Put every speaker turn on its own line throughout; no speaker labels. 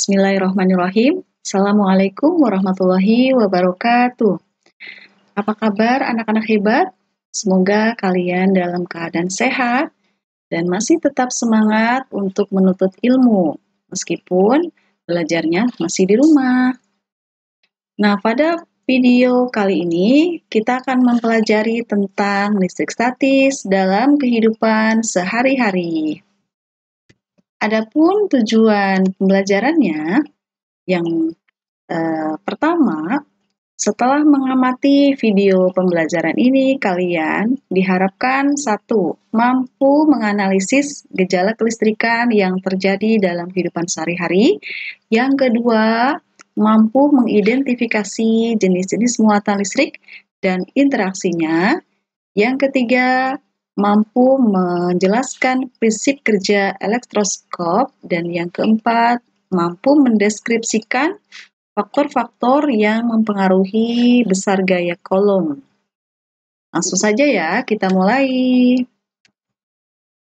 Bismillahirrahmanirrahim. Assalamualaikum warahmatullahi wabarakatuh. Apa kabar anak-anak hebat? Semoga kalian dalam keadaan sehat dan masih tetap semangat untuk menuntut ilmu, meskipun belajarnya masih di rumah. Nah, pada video kali ini kita akan mempelajari tentang listrik statis dalam kehidupan sehari-hari. Adapun tujuan pembelajarannya, yang pertama, setelah mengamati video pembelajaran ini, kalian diharapkan satu, mampu menganalisis gejala kelistrikan yang terjadi dalam kehidupan sehari-hari. Yang kedua, mampu mengidentifikasi jenis-jenis muatan listrik dan interaksinya. Yang ketiga, mampu menjelaskan prinsip kerja elektroskop. Dan yang keempat, mampu mendeskripsikan faktor-faktor yang mempengaruhi besar gaya kolom. Langsung saja ya, kita mulai.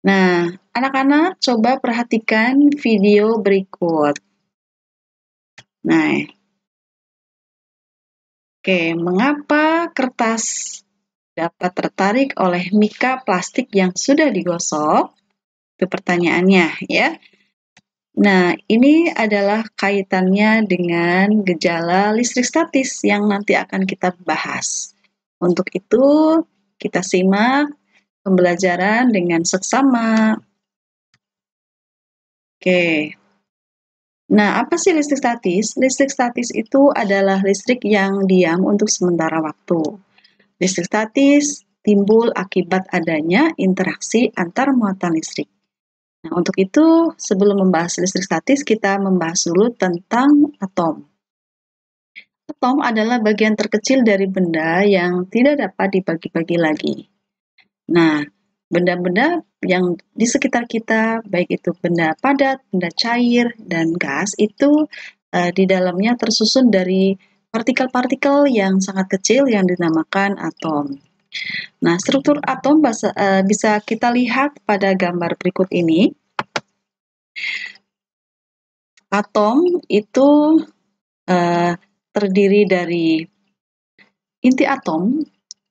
Nah, anak-anak coba perhatikan video berikut. Nah, oke, mengapa kertas dapat tertarik oleh mika plastik yang sudah digosok? Itu pertanyaannya ya. Nah, ini adalah kaitannya dengan gejala listrik statis yang nanti akan kita bahas. Untuk itu, kita simak pembelajaran dengan seksama. Oke. Nah, apa sih listrik statis? Listrik statis itu adalah listrik yang diam untuk sementara waktu. Listrik statis timbul akibat adanya interaksi antar muatan listrik. Nah, untuk itu, sebelum membahas listrik statis, kita membahas dulu tentang atom. Atom adalah bagian terkecil dari benda yang tidak dapat dibagi-bagi lagi. Nah, benda-benda yang di sekitar kita, baik itu benda padat, benda cair, dan gas, itu di dalamnya tersusun dari partikel-partikel yang sangat kecil yang dinamakan atom. Nah, struktur atom bisa kita lihat pada gambar berikut ini. Atom itu terdiri dari inti atom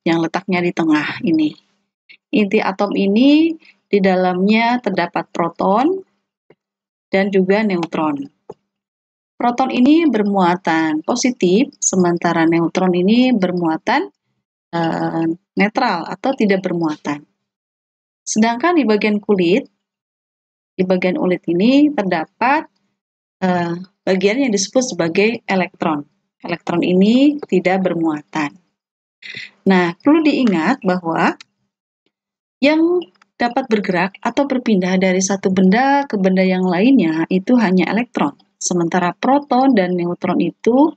yang letaknya di tengah ini. Inti atom ini di dalamnya terdapat proton dan juga neutron. Proton ini bermuatan positif, sementara neutron ini bermuatan netral atau tidak bermuatan. Sedangkan di bagian kulit ini terdapat bagian yang disebut sebagai elektron. Elektron ini tidak bermuatan. Nah, perlu diingat bahwa yang dapat bergerak atau berpindah dari satu benda ke benda yang lainnya itu hanya elektron. Sementara proton dan neutron itu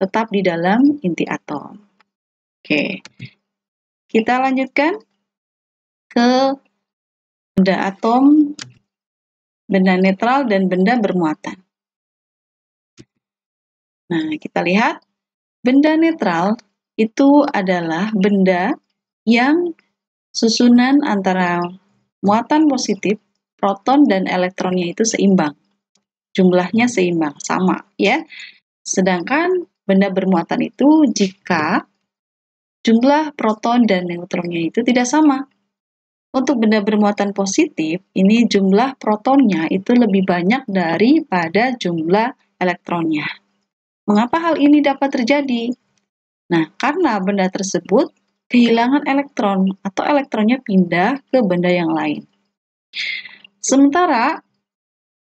tetap di dalam inti atom. Oke, kita lanjutkan ke benda atom, benda netral, dan benda bermuatan. Nah, kita lihat benda netral itu adalah benda yang susunan antara muatan positif, proton, dan elektronnya itu seimbang. Jumlahnya seimbang, sama ya. Sedangkan benda bermuatan itu jika jumlah proton dan neutronnya itu tidak sama. Untuk benda bermuatan positif, ini jumlah protonnya itu lebih banyak daripada jumlah elektronnya. Mengapa hal ini dapat terjadi? Nah, karena benda tersebut kehilangan elektron atau elektronnya pindah ke benda yang lain. Sementara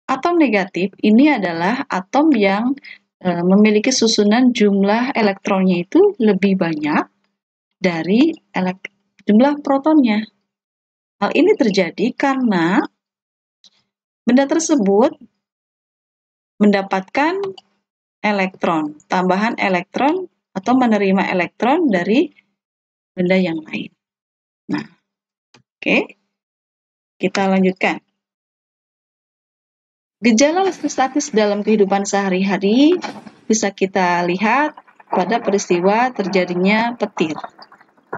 atom negatif ini adalah atom yang memiliki susunan jumlah elektronnya itu lebih banyak dari jumlah protonnya. Hal ini terjadi karena benda tersebut mendapatkan elektron, tambahan elektron atau menerima elektron dari benda yang lain. Nah, oke. Kita lanjutkan. Gejala listrik statis dalam kehidupan sehari-hari bisa kita lihat pada peristiwa terjadinya petir.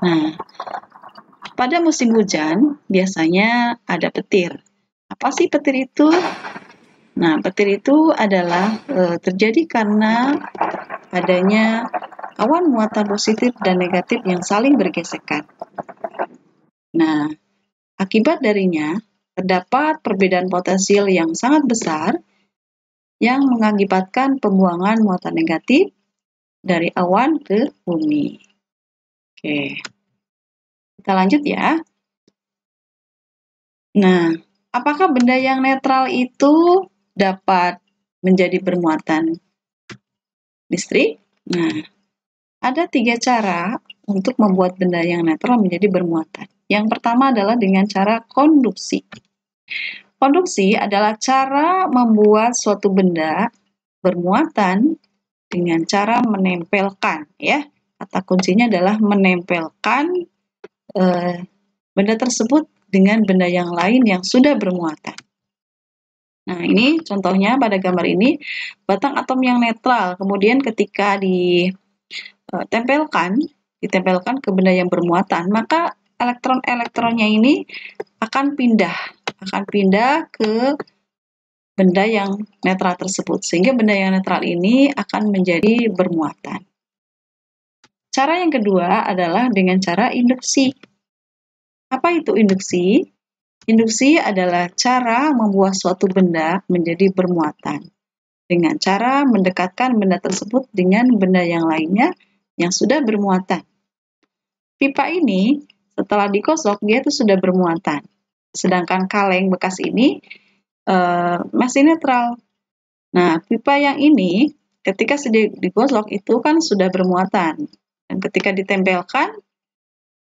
Nah, pada musim hujan biasanya ada petir. Apa sih petir itu? Nah, petir itu adalah terjadi karena adanya awan muatan positif dan negatif yang saling bergesekan. Nah, akibat darinya terdapat perbedaan potensial yang sangat besar yang mengakibatkan pembuangan muatan negatif dari awan ke bumi. Oke, kita lanjut ya. Nah, apakah benda yang netral itu dapat menjadi bermuatan listrik? Nah, ada 3 cara untuk membuat benda yang netral menjadi bermuatan. Yang pertama adalah dengan cara konduksi. Konduksi adalah cara membuat suatu benda bermuatan dengan cara menempelkan, ya. Kata kuncinya adalah menempelkan benda tersebut dengan benda yang lain yang sudah bermuatan. Nah, ini contohnya pada gambar ini, batang atom yang netral, kemudian ketika ditempelkan ke benda yang bermuatan, maka elektron-elektronnya ini akan pindah ke benda yang netral tersebut, sehingga benda yang netral ini akan menjadi bermuatan. Cara yang kedua adalah dengan cara induksi. Apa itu induksi? Induksi adalah cara membuat suatu benda menjadi bermuatan dengan cara mendekatkan benda tersebut dengan benda yang lainnya yang sudah bermuatan. Pipa ini setelah digosok dia itu sudah bermuatan. Sedangkan kaleng bekas ini masih netral. Nah, pipa yang ini ketika sudah digosok itu kan sudah bermuatan. Dan ketika ditempelkan,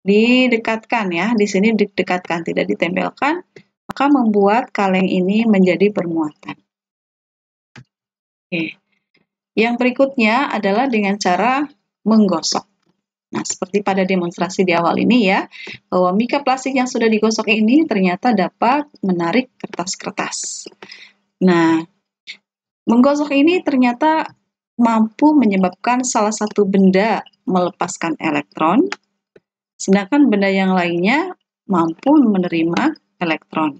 didekatkan ya, di sini didekatkan, tidak ditempelkan, maka membuat kaleng ini menjadi bermuatan. Oke. Yang berikutnya adalah dengan cara menggosok. Nah, seperti pada demonstrasi di awal ini ya, bahwa mika plastik yang sudah digosok ini ternyata dapat menarik kertas-kertas. Nah, menggosok ini ternyata mampu menyebabkan salah satu benda melepaskan elektron, sedangkan benda yang lainnya mampu menerima elektron.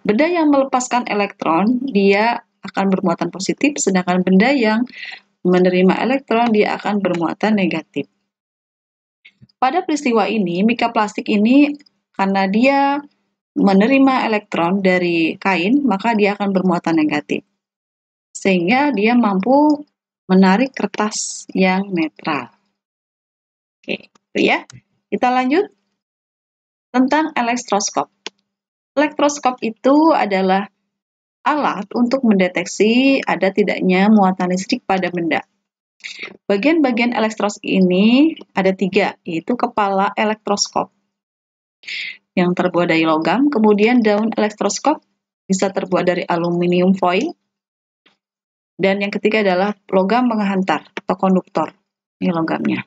Benda yang melepaskan elektron, dia akan bermuatan positif, sedangkan benda yang menerima elektron, dia akan bermuatan negatif. Pada peristiwa ini, mika plastik ini karena dia menerima elektron dari kain, maka dia akan bermuatan negatif. Sehingga dia mampu menarik kertas yang netral. Oke, itu ya. Kita lanjut tentang elektroskop. Elektroskop itu adalah alat untuk mendeteksi ada tidaknya muatan listrik pada benda. Bagian-bagian elektroskop ini ada 3, yaitu kepala elektroskop yang terbuat dari logam, kemudian daun elektroskop bisa terbuat dari aluminium foil, dan yang ketiga adalah logam penghantar atau konduktor. Ini logamnya.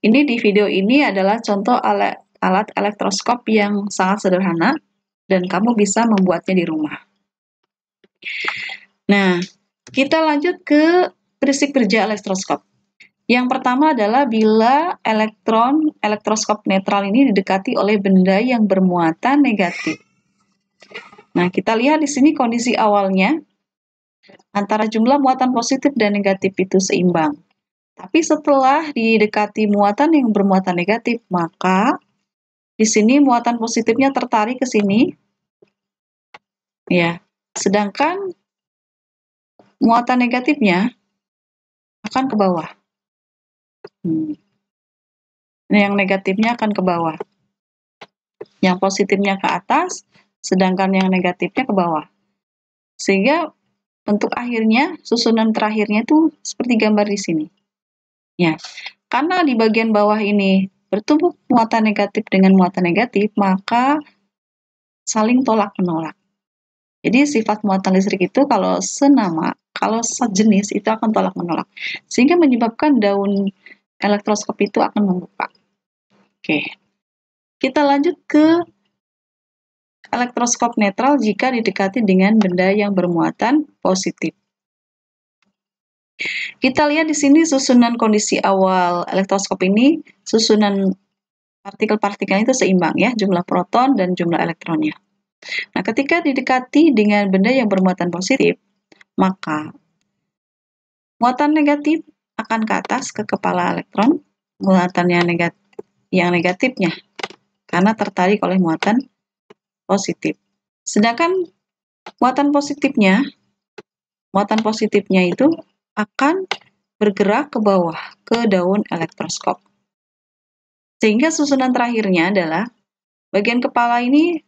Ini di video ini adalah contoh alat elektroskop yang sangat sederhana dan kamu bisa membuatnya di rumah. Nah, kita lanjut ke prinsip kerja elektroskop. Yang pertama adalah bila elektroskop netral ini didekati oleh benda yang bermuatan negatif. Nah, kita lihat di sini kondisi awalnya antara jumlah muatan positif dan negatif itu seimbang. Tapi setelah didekati muatan yang bermuatan negatif, maka di sini muatan positifnya tertarik ke sini. Ya, sedangkan muatan negatifnya akan ke bawah. Yang negatifnya akan ke bawah. Yang positifnya ke atas, sedangkan yang negatifnya ke bawah. Sehingga bentuk akhirnya, susunan terakhirnya itu seperti gambar di sini. Ya, karena di bagian bawah ini bertumbuh muatan negatif dengan muatan negatif, maka saling tolak-menolak. Jadi sifat muatan listrik itu kalau senama, kalau sejenis itu akan tolak-menolak. Sehingga menyebabkan daun elektroskop itu akan membuka. Oke. Kita lanjut ke elektroskop netral jika didekati dengan benda yang bermuatan positif. Kita lihat di sini susunan kondisi awal elektroskop ini, susunan partikel-partikel itu seimbang ya, jumlah proton dan jumlah elektronnya. Nah, ketika didekati dengan benda yang bermuatan positif, maka muatan negatif akan ke atas ke kepala elektron, muatan yang negatifnya karena tertarik oleh muatan positif. Sedangkan muatan positifnya itu akan bergerak ke bawah ke daun elektroskop. Sehingga susunan terakhirnya adalah bagian kepala ini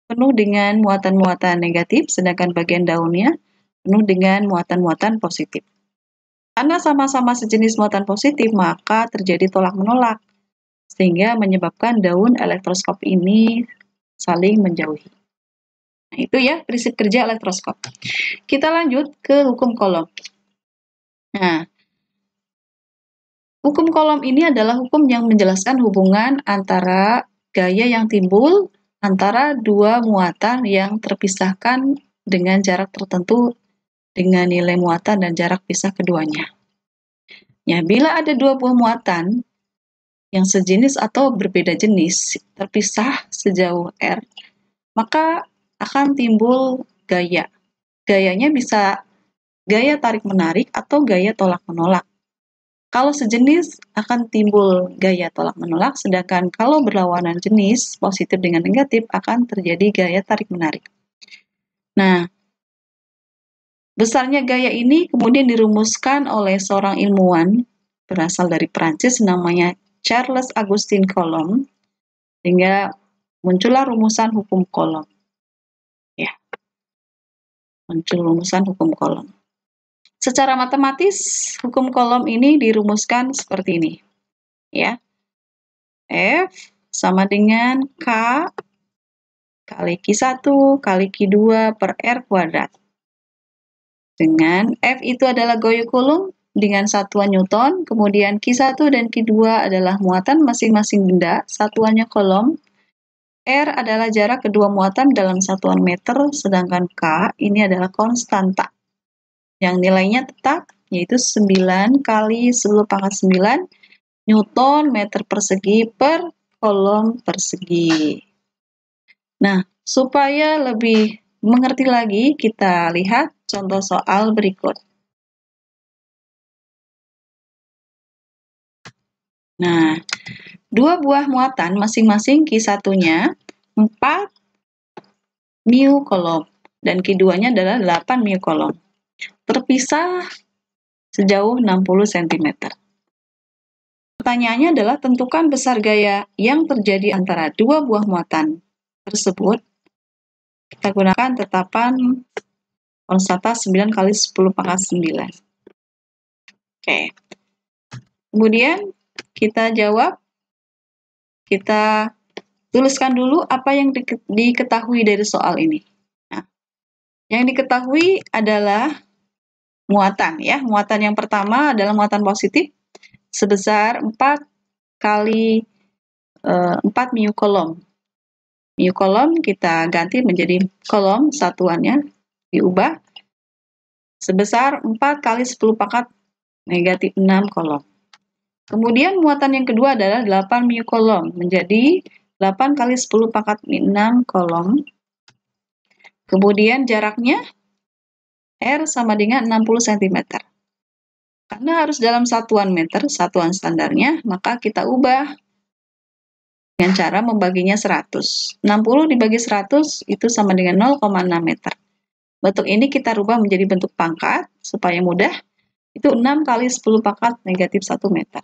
penuh dengan muatan-muatan negatif, sedangkan bagian daunnya penuh dengan muatan-muatan positif. Karena sama-sama sejenis muatan positif, maka terjadi tolak-menolak, sehingga menyebabkan daun elektroskop ini saling menjauhi. Nah, itu ya prinsip kerja elektroskop. Kita lanjut ke hukum Coulomb. Nah, hukum Coulomb ini adalah hukum yang menjelaskan hubungan antara gaya yang timbul antara dua muatan yang terpisahkan dengan jarak tertentu dengan nilai muatan dan jarak pisah keduanya. Ya, bila ada dua buah muatan yang sejenis atau berbeda jenis terpisah sejauh r, maka akan timbul gaya. Gayanya bisa gaya tarik-menarik atau gaya tolak-menolak. Kalau sejenis akan timbul gaya tolak-menolak, sedangkan kalau berlawanan jenis, positif dengan negatif, akan terjadi gaya tarik-menarik. Nah, besarnya gaya ini kemudian dirumuskan oleh seorang ilmuwan berasal dari Prancis namanya Charles Augustin Coulomb, sehingga muncullah rumusan hukum Coulomb. Ya, muncul rumusan hukum Coulomb. Secara matematis, hukum Coulomb ini dirumuskan seperti ini. Ya. F sama dengan K kali Q1 kali Q2 per R kuadrat. Dengan F itu adalah Goyo Coulomb dengan satuan Newton, kemudian Q1 dan Q2 adalah muatan masing-masing benda, satuannya Coulomb. R adalah jarak kedua muatan dalam satuan meter, sedangkan K ini adalah konstanta yang nilainya tetap, yaitu 9 kali 10 pangkat 9 Newton meter persegi per Coulomb persegi. Nah, supaya lebih mengerti lagi, kita lihat contoh soal berikut. Nah, dua buah muatan masing-masing Q1-nya 4 mu Coulomb dan Q2-nya adalah 8 mu Coulomb. Terpisah sejauh 60 cm. Pertanyaannya adalah tentukan besar gaya yang terjadi antara dua buah muatan tersebut. Kita gunakan tetapan konstanta 9 kali 10 pangkat 9. Oke. Kemudian kita jawab. Kita tuliskan dulu apa yang diketahui dari soal ini. Nah, yang diketahui adalah muatan ya. Muatan yang pertama adalah muatan positif sebesar 4 kali 4 mu Coulomb. Mu Coulomb kita ganti menjadi Coulomb, satuannya diubah sebesar 4 kali 10 pangkat negatif 6 Coulomb. Kemudian muatan yang kedua adalah 8 mu Coulomb menjadi 8 kali 10 pangkat 6 Coulomb. Kemudian jaraknya R sama dengan 60 cm. Karena harus dalam satuan meter, satuan standarnya, maka kita ubah dengan cara membaginya 100. 60 dibagi 100 itu sama dengan 0,6 meter. Bentuk ini kita rubah menjadi bentuk pangkat supaya mudah. Itu 6 kali 10 pangkat negatif 1 meter.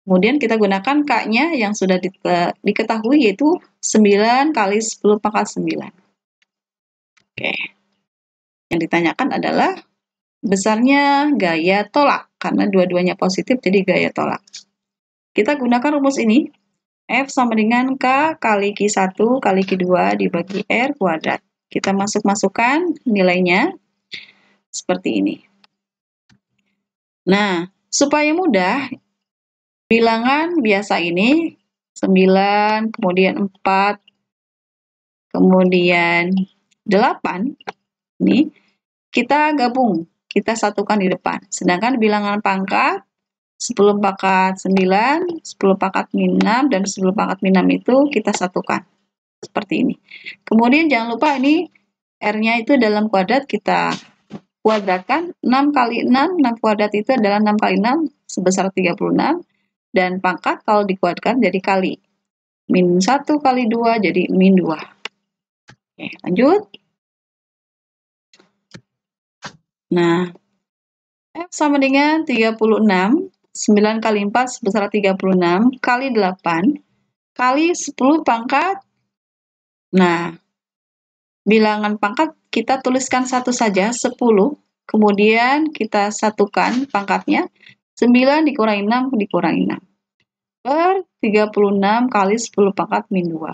Kemudian kita gunakan K-nya yang sudah diketahui yaitu 9 kali 10 pangkat 9. Oke. Yang ditanyakan adalah besarnya gaya tolak. Karena dua-duanya positif jadi gaya tolak. Kita gunakan rumus ini. F sama dengan K kali Q1 kali Q2 dibagi R kuadrat. Kita masukkan nilainya seperti ini. Nah, supaya mudah, bilangan biasa ini 9, kemudian 4, kemudian 8, ini kita gabung, kita satukan di depan. Sedangkan bilangan pangkat 10 pangkat 9, 10 pangkat min 6, dan 10 pangkat min 6 itu kita satukan. seperti ini. Kemudian jangan lupa ini R-nya itu dalam kuadrat kita kuadratkan. 6 kali 6, 6 kuadrat itu adalah 6 kali 6 sebesar 36. Dan pangkat kalau dikuadratkan jadi kali. Min 1 kali 2 jadi min 2. Oke, lanjut. Nah, F sama dengan 36. 9 kali 4 sebesar 36 kali 8 kali 10 pangkat. Nah, bilangan pangkat kita tuliskan satu saja, 10. Kemudian kita satukan pangkatnya. 9 dikurangi 6 dikurangi 6. Per 36 kali 10 pangkat min 2.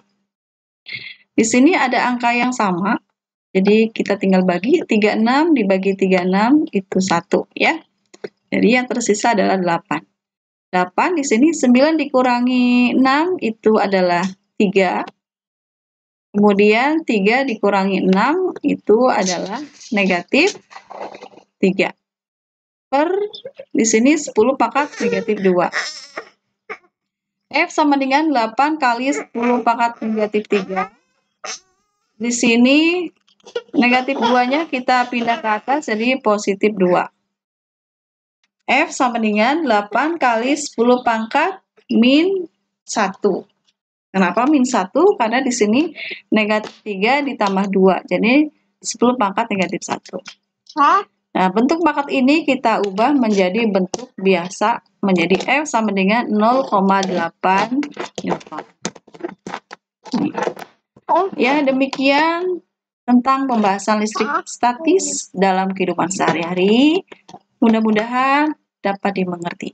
Di sini ada angka yang sama. Jadi kita tinggal bagi 36 dibagi 36 itu 1 ya. Jadi yang tersisa adalah 8. 8 di sini 9 dikurangi 6 itu adalah 3. Kemudian 3 dikurangi 6 itu adalah negatif 3. Per di sini 10 pangkat negatif 2. F sama dengan 8 kali 10 pangkat negatif 3. Di sini negatif 2-nya kita pindah ke atas jadi positif 2. F sama dengan 8 kali 10 pangkat min 1. Kenapa min 1? Karena di sini negatif 3 ditambah 2. Jadi 10 pangkat negatif 1. Nah, bentuk pangkat ini kita ubah menjadi bentuk biasa. Menjadi F sama dengan 0,8 Newton. Ya, demikian tentang pembahasan listrik statis dalam kehidupan sehari-hari. Mudah-mudahan dapat dimengerti.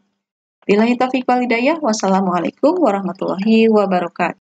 Billahi taufiq wal hidayah. Wassalamualaikum warahmatullahi wabarakatuh.